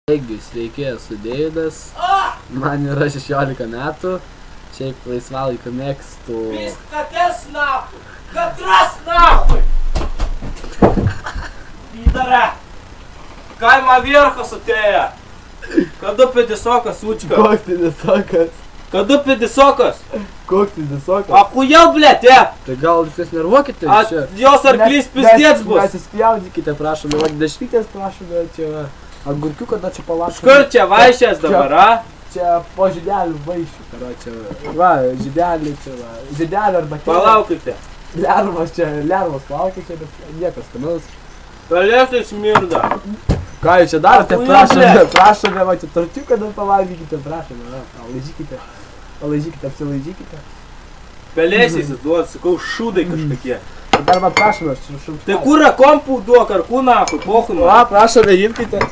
Taigi, sveiki, esu Deividas, man yra 16 metų, šiaip laisvalaikio mėgstu... Vis katės nahui, katras nahui! Pydare! Kaima vierchas atėjo! Kada pėdisokas učka? Koks pėdisokas? Kada pėdisokas? Koks pėdisokas? Akujau, blėt, Tai gal jūs nervuokite čia? Jos arklys pizdėts bus! Nesispjaudykite, prašome, va dešrytės prašome, čia va. Agurkių kada čia palašome. Škur čia vaišės dabar, a? Čia po žydelių vaišių, čia va, žydelį čia va, žydelį arba kėlė. Palaukite. Lervos plaukia čia, bet niekas skanaus. Pelėsai smirda. Ką jūs čia darote? Prašome, va, čia tortiuką dar pavalgykite, prašome, va, palaižykite, apsilaižykite. Pelėsiais duod, sakau, šūdai kažkokie. Dar va, prašome, aš šaukštelį. Tai kur kompų duok, ar kūnakų, pochų. Va, prašome, imkite.